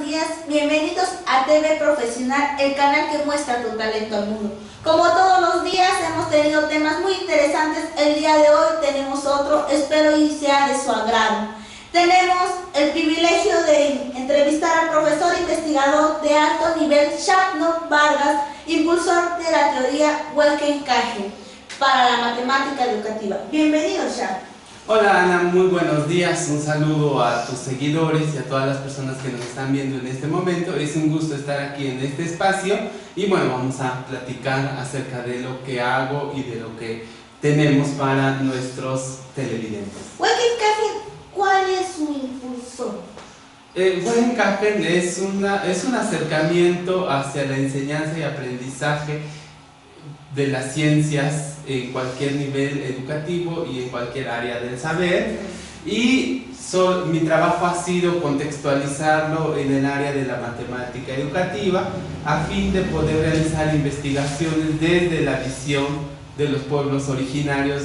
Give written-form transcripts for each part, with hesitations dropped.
buenos días. Bienvenidos a TV Profesional, el canal que muestra tu talento al mundo. Como todos los días hemos tenido temas muy interesantes. El día de hoy tenemos otro, espero y sea de su agrado. Tenemos el privilegio de entrevistar al profesor investigador de alto nivel Shapno Vargas, impulsor de la teoría Welken-Kagel para la matemática educativa. Bienvenido, Shap. Hola Ana, muy buenos días, un saludo a tus seguidores y a todas las personas que nos están viendo en este momento. Es un gusto estar aquí en este espacio y bueno, vamos a platicar acerca de lo que hago y de lo que tenemos para nuestros televidentes. Welken-Kagel, ¿cuál es su impulsor? Welken-Kagel es un acercamiento hacia la enseñanza y aprendizaje de las ciencias en cualquier nivel educativo y en cualquier área del saber, y mi trabajo ha sido contextualizarlo en el área de la matemática educativa a fin de poder realizar investigaciones desde la visión de los pueblos originarios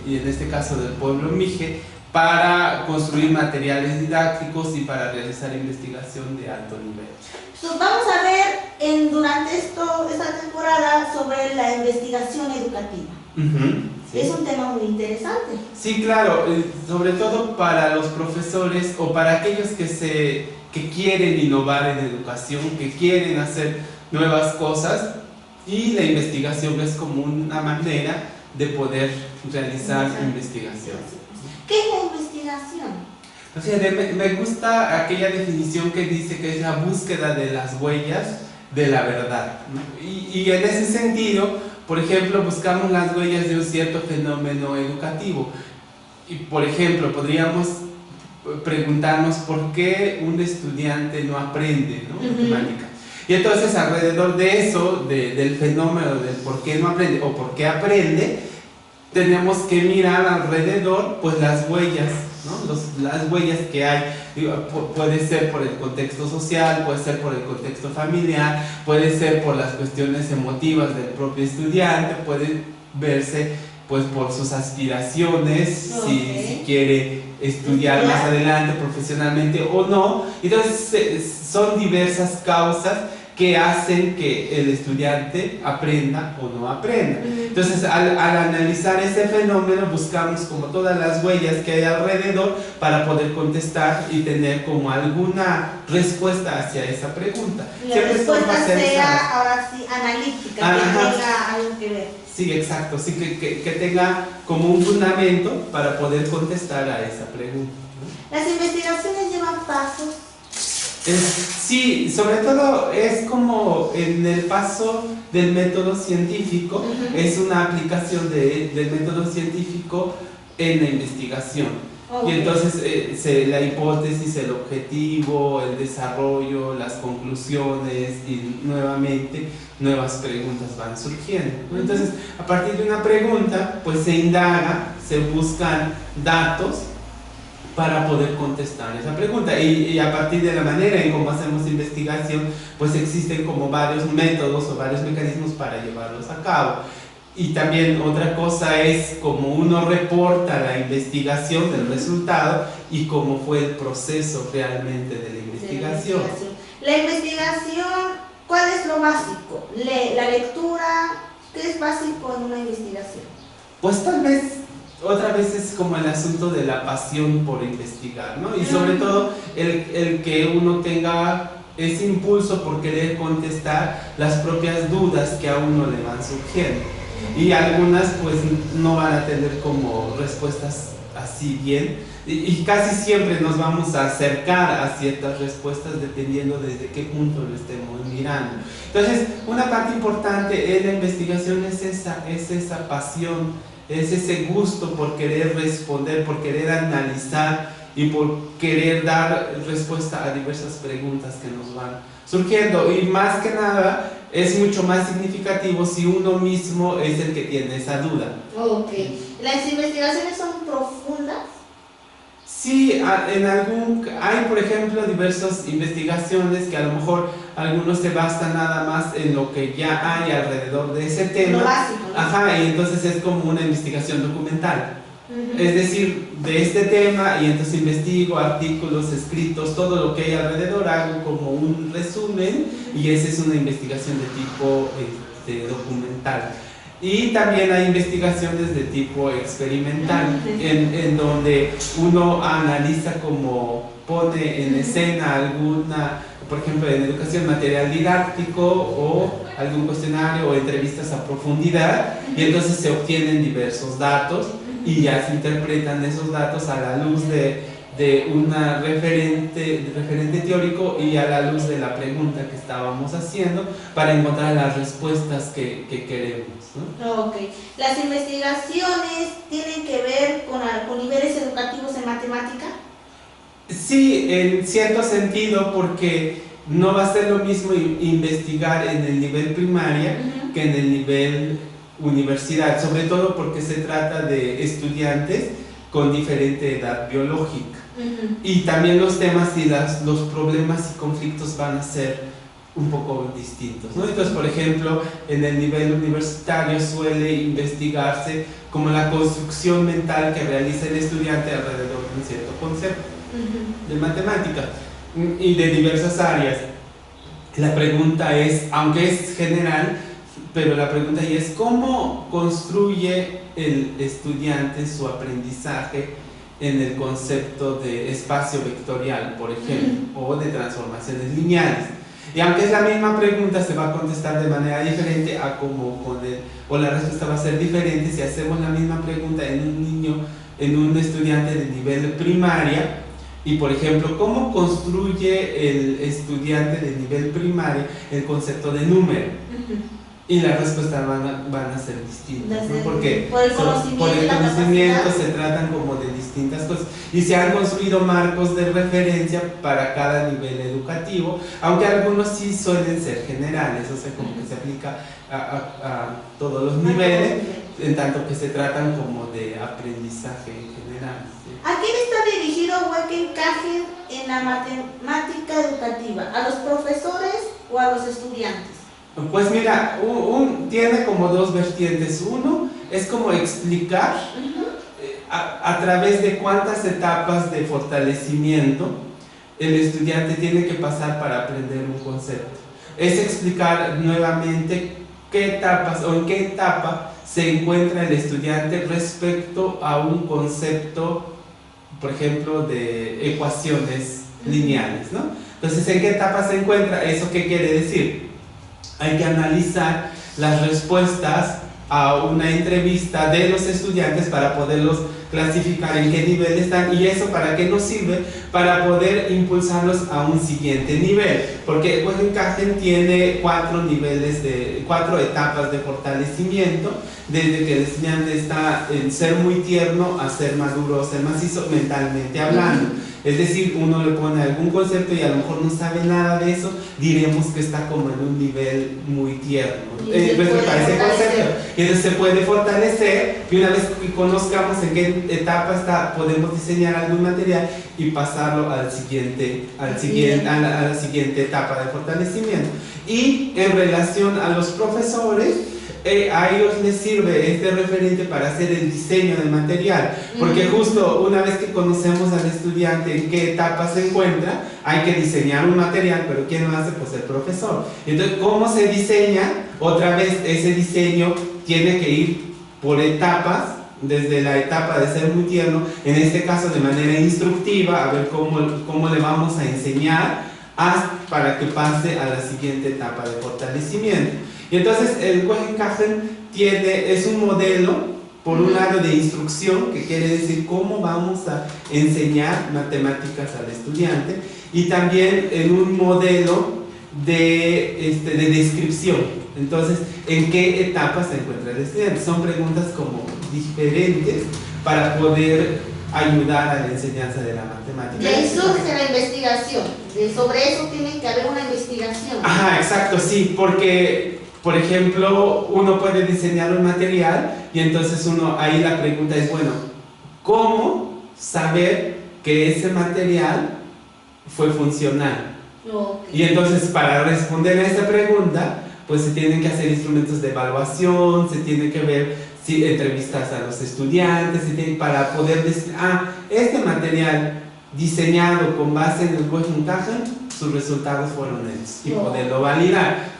y en este caso del pueblo Mije, para construir materiales didácticos y para realizar investigación de alto nivel. Vamos a ver durante esta temporada sobre la investigación educativa. Sí. Es un tema muy interesante. Sí, claro, sobre todo para los profesores o para aquellos que quieren innovar en educación, que quieren hacer nuevas cosas, y la investigación es como una manera de poder realizar investigación. ¿Qué es la investigación? O sea, me gusta aquella definición que dice que es la búsqueda de las huellas de la verdad, ¿no? Y en ese sentido, por ejemplo, buscamos las huellas de un cierto fenómeno educativo. Y por ejemplo, podríamos preguntarnos por qué un estudiante no aprende, ¿no? Matemática. Y entonces alrededor de eso, del fenómeno del por qué no aprende o por qué aprende, tenemos que mirar alrededor pues las huellas, ¿no? Las huellas que hay. Puede ser por el contexto social, puede ser por el contexto familiar, puede ser por las cuestiones emotivas del propio estudiante, puede verse pues por sus aspiraciones, si quiere estudiar más adelante profesionalmente o no. Entonces son diversas causas que hacen que el estudiante aprenda o no aprenda. Entonces, al analizar ese fenómeno, buscamos como todas las huellas que hay alrededor para poder contestar y tener como alguna respuesta hacia esa pregunta. La respuesta sea, ahora sí, analítica, que tenga algo que ver. Sí, exacto, sí, que tenga como un fundamento para poder contestar a esa pregunta, ¿no? ¿Las investigaciones llevan pasos? Sí, sobre todo es como en el paso del método científico, es una aplicación del método científico en la investigación. Y entonces la hipótesis, el objetivo, el desarrollo, las conclusiones y nuevamente nuevas preguntas van surgiendo. Entonces, a partir de una pregunta, pues se indaga, se buscan datos para poder contestar esa pregunta, y a partir de la manera en cómo hacemos investigación, pues existen como varios métodos o varios mecanismos para llevarlos a cabo. Y también otra cosa es cómo uno reporta la investigación del resultado y cómo fue el proceso realmente de la investigación. La investigación, ¿cuál es lo básico? La lectura, ¿qué es básico en una investigación? Pues tal vez otra vez es como el asunto de la pasión por investigar, ¿no? Y sobre todo el que uno tenga ese impulso por querer contestar las propias dudas que a uno le van surgiendo. Y algunas pues no van a tener como respuestas así bien, y casi siempre nos vamos a acercar a ciertas respuestas dependiendo desde qué punto lo estemos mirando. Entonces, una parte importante en la investigación es esa pasión, es ese gusto por querer responder, por querer analizar y por querer dar respuesta a diversas preguntas que nos van surgiendo. Y más que nada, es mucho más significativo si uno mismo es el que tiene esa duda. Ok. ¿Las investigaciones son profundas? Sí, hay por ejemplo diversas investigaciones que a lo mejor algunos se basan nada más en lo que ya hay alrededor de ese tema. Lo básico, ¿no? Ajá, y entonces es como una investigación documental. Es decir, de este tema, y entonces investigo artículos, escritos, todo lo que hay alrededor, hago como un resumen, y esa es una investigación de tipo documental. Y también hay investigaciones de tipo experimental, en donde uno analiza, como pone en escena alguna, por ejemplo, en educación, material didáctico o algún cuestionario o entrevistas a profundidad, y entonces se obtienen diversos datos y ya se interpretan esos datos a la luz de una referente teórico y a la luz de la pregunta que estábamos haciendo para encontrar las respuestas que queremos, ¿no? Ok. ¿Las investigaciones tienen que ver con niveles educativos en matemática? Sí, en cierto sentido, porque no va a ser lo mismo investigar en el nivel primaria que en el nivel universidad, sobre todo porque se trata de estudiantes con diferente edad biológica. Y también los temas y los problemas y conflictos van a ser un poco distintos, ¿no? Entonces, por ejemplo, en el nivel universitario suele investigarse como la construcción mental que realiza el estudiante alrededor de un cierto concepto de matemática y de diversas áreas. La pregunta es, aunque es general, pero la pregunta ahí es ¿cómo construye el estudiante su aprendizaje en el concepto de espacio vectorial, por ejemplo, o de transformaciones lineales? Y aunque es la misma pregunta, se va a contestar de manera diferente a como o la respuesta va a ser diferente si hacemos la misma pregunta en un niño, en un estudiante de nivel primaria. Y por ejemplo, ¿cómo construye el estudiante de nivel primaria el concepto de número? Y las respuestas van a ser distintas, ¿no? Porque por el conocimiento se tratan como de distintas cosas y se han construido marcos de referencia para cada nivel educativo, aunque algunos sí suelen ser generales, o sea, como que se aplica a todos los niveles, en tanto que se tratan como de aprendizaje en general, ¿sí? ¿A quién está dirigido Wackenkagen en la matemática educativa? ¿A los profesores o a los estudiantes? Pues mira, tiene como dos vertientes. Uno es como explicar a través de cuántas etapas de fortalecimiento el estudiante tiene que pasar para aprender un concepto. Es explicar nuevamente qué etapas o en qué etapa se encuentra el estudiante respecto a un concepto, por ejemplo, de ecuaciones lineales, ¿no? Entonces, ¿en qué etapa se encuentra? ¿Eso qué quiere decir? Hay que analizar las respuestas a una entrevista de los estudiantes para poderlos clasificar en qué nivel están, y eso para qué nos sirve, para poder impulsarlos a un siguiente nivel, porque Wackenkagen tiene cuatro etapas de fortalecimiento, desde que el estudiante está en ser muy tierno a ser maduro, ser macizo mentalmente hablando. Es decir, uno le pone algún concepto y a lo mejor no sabe nada de eso, diremos que está como en un nivel muy tierno respecto a ese concepto. Y entonces se puede fortalecer, y una vez que conozcamos en qué etapa está, podemos diseñar algún material y pasarlo a la siguiente etapa de fortalecimiento. Y en relación a los profesores, a ellos les sirve este referente para hacer el diseño del material, porque justo una vez que conocemos al estudiante en qué etapa se encuentra, hay que diseñar un material, pero ¿quién lo hace? Pues el profesor. Entonces, ¿cómo se diseña? Otra vez, ese diseño tiene que ir por etapas, desde la etapa de ser muy tierno, en este caso de manera instructiva, a ver cómo le vamos a enseñar para que pase a la siguiente etapa de fortalecimiento. Y entonces el Wackenkagen es un modelo, por un lado, de instrucción, que quiere decir cómo vamos a enseñar matemáticas al estudiante, y también en un modelo de descripción. Entonces, ¿en qué etapa se encuentra el estudiante? Son preguntas como diferentes para poder ayudar a la enseñanza de la matemática. Y ahí surge la investigación. Sobre eso tiene que haber una investigación. Ajá, exacto, sí, porque por ejemplo, uno puede diseñar un material y entonces ahí la pregunta es, bueno, ¿cómo saber que ese material fue funcional? Y entonces, para responder a esta pregunta, pues se tienen que hacer instrumentos de evaluación, se tiene que ver si entrevistas a los estudiantes para poder decir, este material diseñado con base en el Wöchenkachen, sus resultados fueron estos, y poderlo validar.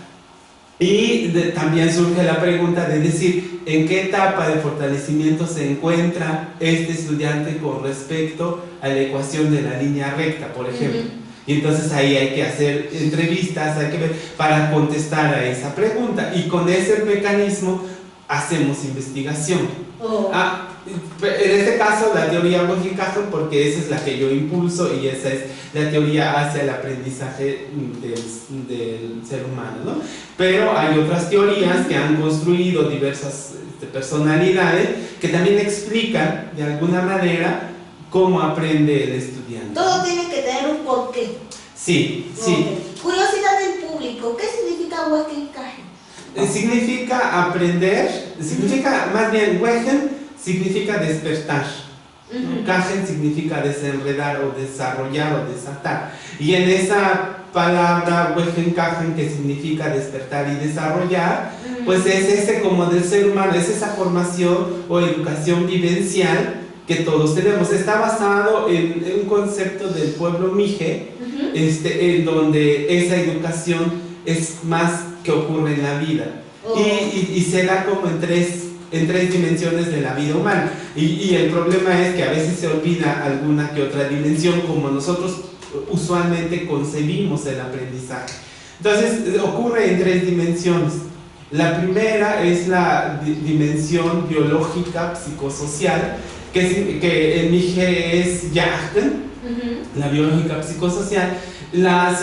Y también surge la pregunta de decir, ¿en qué etapa de fortalecimiento se encuentra este estudiante con respecto a la ecuación de la línea recta, por ejemplo? Y entonces ahí hay que hacer entrevistas, hay que ver, para contestar a esa pregunta. Y con ese mecanismo hacemos investigación. En este caso la teoría Wöchenkachen, porque esa es la que yo impulso y esa es la teoría hacia el aprendizaje del ser humano, ¿no? Pero hay otras teorías que han construido diversas personalidades que también explican de alguna manera cómo aprende el estudiante. Todo tiene que tener un porqué. Sí, sí. Okay. Curiosidad del público, ¿qué significa Wöchenkachen? Significa aprender, significa más bien Wöchen significa despertar, Kachen significa desenredar o desarrollar o desatar, y en esa palabra Wöchenkachen, que significa despertar y desarrollar, pues es ese como del ser humano, es esa formación o educación vivencial que todos tenemos. Está basado en un concepto del pueblo Mije, en donde esa educación es más que ocurre en la vida, y se da como en tres dimensiones de la vida humana, y el problema es que a veces se olvida alguna que otra dimensión, como nosotros usualmente concebimos el aprendizaje. Entonces ocurre en tres dimensiones. La primera es la dimensión biológica psicosocial, que en Mije es Yachten, la biológica psicosocial. La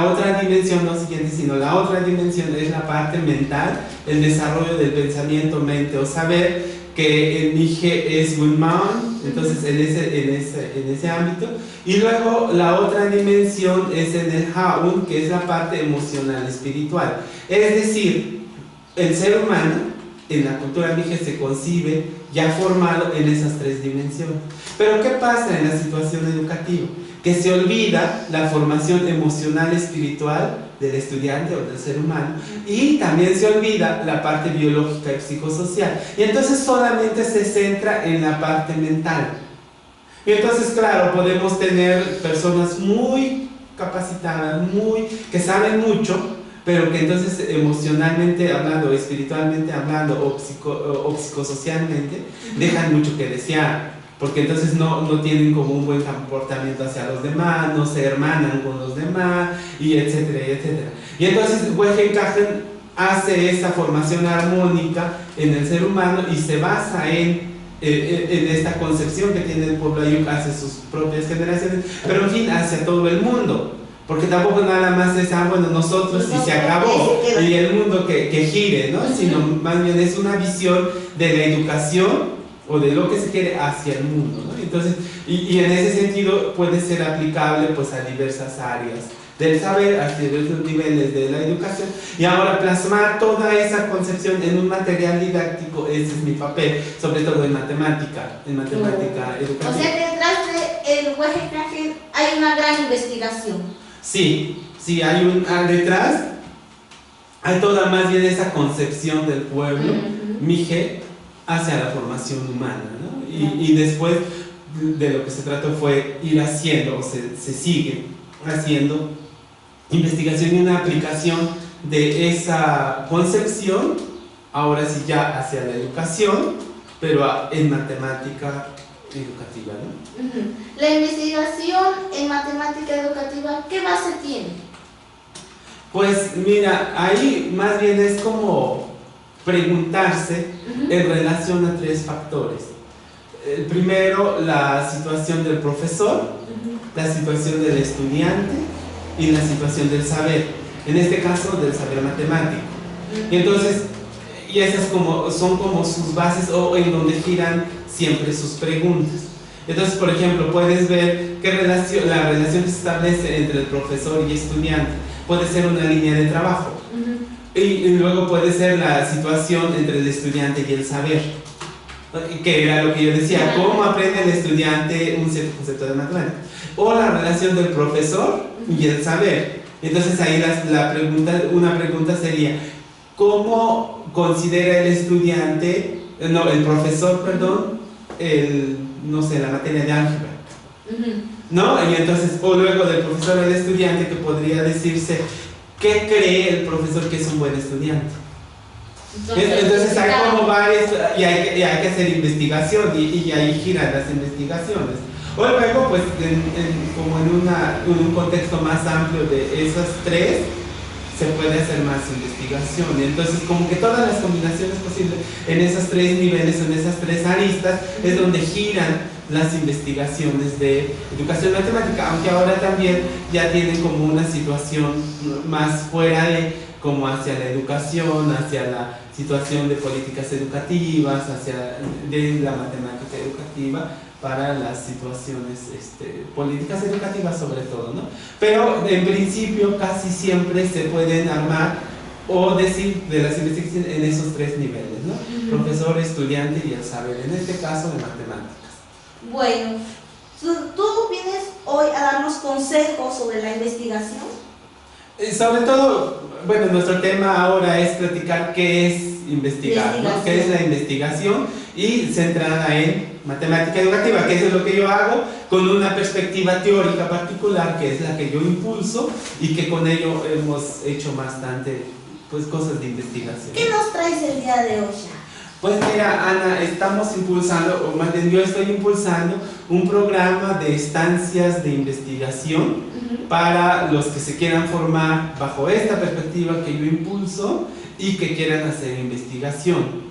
otra dimensión, no siguiente, sino la otra dimensión es la parte mental, el desarrollo del pensamiento, mente o saber, que en Mije es Wunmaun, entonces en ese ámbito. Y luego la otra dimensión es en el Haun, que es la parte emocional, espiritual. Es decir, el ser humano en la cultura Mije se concibe ya formado en esas tres dimensiones. Pero ¿qué pasa en la situación educativa? Que se olvida la formación emocional espiritual del estudiante o del ser humano, y también se olvida la parte biológica y psicosocial, y entonces solamente se centra en la parte mental. Y entonces, claro, podemos tener personas muy capacitadas, que saben mucho, pero que entonces emocionalmente hablando, espiritualmente hablando o psicosocialmente dejan mucho que desear, porque entonces no tienen como un buen comportamiento hacia los demás, no se hermanan con los demás, y etcétera, y etcétera. Y entonces Wöchenkachen hace esa formación armónica en el ser humano y se basa en esta concepción que tiene el pueblo Ayuk hacia sus propias generaciones, pero en fin, hacia todo el mundo. Porque tampoco nada más es, bueno, nosotros y se acabó, y el mundo que gire, ¿no? Sino más bien es una visión de la educación o de lo que se quiere hacia el mundo, ¿no? Entonces, y en ese sentido puede ser aplicable pues a diversas áreas del saber, a diversos niveles de la educación, y ahora plasmar toda esa concepción en un material didáctico, ese es mi papel, sobre todo en matemática educativa. O sea que detrás del Wöchenkachen hay una gran investigación. Sí, hay detrás hay toda más bien esa concepción del pueblo Mije hacia la formación humana, ¿no? Y después de lo que se trató fue ir haciendo, o se sigue haciendo investigación y una aplicación de esa concepción, ahora sí ya hacia la educación, pero en matemática educativa, ¿no? La investigación en matemática educativa, ¿qué base tiene? Pues mira, ahí más bien es como preguntarse en relación a tres factores. El primero, la situación del profesor, la situación del estudiante y la situación del saber, en este caso del saber matemático. Y entonces, y esas son como sus bases, o en donde giran siempre sus preguntas. Entonces, por ejemplo, puedes ver la relación que se establece entre el profesor y estudiante. Puede ser una línea de trabajo. Y luego puede ser la situación entre el estudiante y el saber, que era lo que yo decía, cómo aprende el estudiante un cierto concepto de matemáticas, o la relación del profesor y el saber. Entonces ahí una pregunta sería, ¿cómo considera el estudiante no, el profesor, perdón, no sé, la materia de álgebra. ¿No? Y entonces, o luego del profesor al estudiante, que podría decirse, ¿qué cree el profesor que es un buen estudiante? Entonces hay como varios, y hay que hacer investigación, y ahí giran las investigaciones. O luego, pues, como en un contexto más amplio de esas tres, se puede hacer más investigación. Entonces, como que todas las combinaciones posibles en esos tres niveles, en esas tres aristas, es donde giran las investigaciones de educación matemática, aunque ahora también ya tienen como una situación más fuera de, como hacia la educación, hacia la situación de políticas educativas, hacia de la matemática educativa, para las situaciones políticas educativas sobre todo, ¿no? Pero en principio casi siempre se pueden armar o decir de las investigaciones en esos tres niveles, ¿no? Profesor, estudiante y el saber, en este caso de matemáticas. Bueno, tú vienes hoy a darnos consejos sobre la investigación. Sobre todo, bueno, nuestro tema ahora es platicar qué es investigar, ¿no? ¿Qué es la investigación? Y centrada en matemática educativa, que eso es lo que yo hago con una perspectiva teórica particular, que es la que yo impulso y que con ello hemos hecho bastante, pues, cosas de investigación. ¿Qué nos traes el día de hoy ya? Pues mira, Ana, estamos impulsando, o más bien yo estoy impulsando un programa de estancias de investigación para los que se quieran formar bajo esta perspectiva que yo impulso y que quieran hacer investigación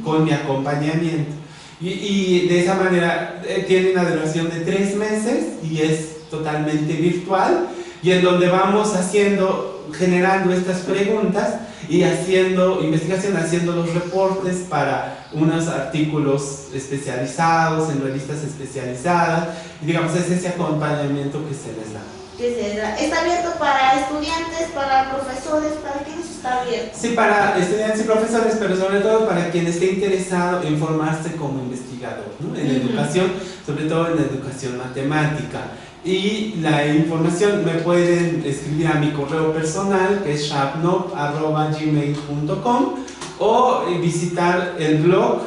con mi acompañamiento. Y de esa manera tiene una duración de 3 meses y es totalmente virtual, y en donde vamos generando estas preguntas y haciendo investigación, haciendo los reportes para unos artículos especializados, en revistas especializadas, y digamos es ese acompañamiento que se les da. ¿Está abierto para estudiantes, para profesores? ¿Para quiénes está abierto? Sí, para estudiantes y profesores, pero sobre todo para quien esté interesado en formarse como investigador, ¿no? En educación, sobre todo en educación matemática. Y la información me pueden escribir a mi correo personal, que es sharpnop@gmail.com, o visitar el blog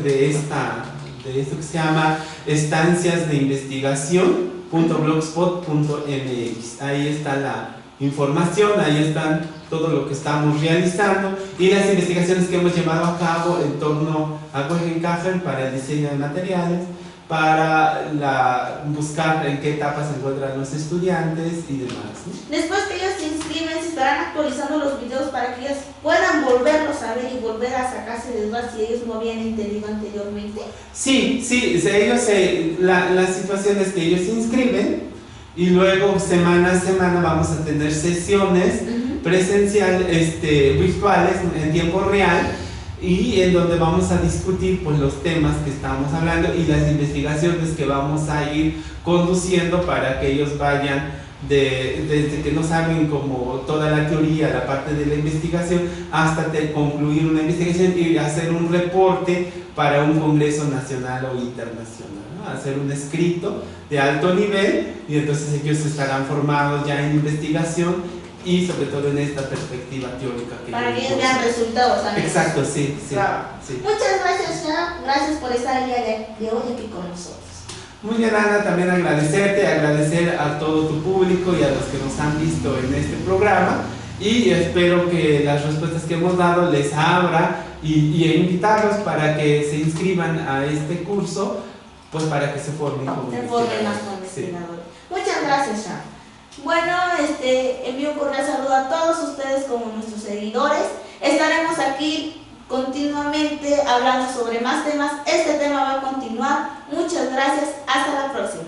de esto que se llama Estancias de Investigación.blogspot.mx. Ahí está la información, ahí están todo lo que estamos realizando y las investigaciones que hemos llevado a cabo en torno a Guggenheim para el diseño de materiales, para buscar en qué etapas se encuentran los estudiantes y demás, ¿no? Después que ellos se inscriben, se estarán actualizando los videos para que ellos puedan volverlos a ver y volver a sacarse de dudas si ellos no habían entendido anteriormente. Sí, la situación es que ellos se inscriben y luego semana a semana vamos a tener sesiones presenciales, virtuales en tiempo real, y en donde vamos a discutir, pues, los temas que estamos hablando y las investigaciones que vamos a ir conduciendo para que ellos vayan desde que no saben como toda la teoría, la parte de la investigación, hasta concluir una investigación y hacer un reporte para un congreso nacional o internacional, ¿no? Hacer un escrito de alto nivel, y entonces ellos estarán formados ya en investigación y sobre todo en esta perspectiva teórica para que ellos vean resultados también. Exacto, sí. Muchas gracias, Shah. Gracias por estar el día de hoy aquí con nosotros. Muy bien, Ana, también agradecer a todo tu público y a los que nos han visto en este programa, y espero que las respuestas que hemos dado les abra y invitarlos para que se inscriban a este curso, pues para que se formen como investigadores. Sí. Muchas gracias, Shah. Bueno, envío un cordial saludo a todos ustedes como nuestros seguidores. Estaremos aquí continuamente hablando sobre más temas. Este tema va a continuar. Muchas gracias. Hasta la próxima.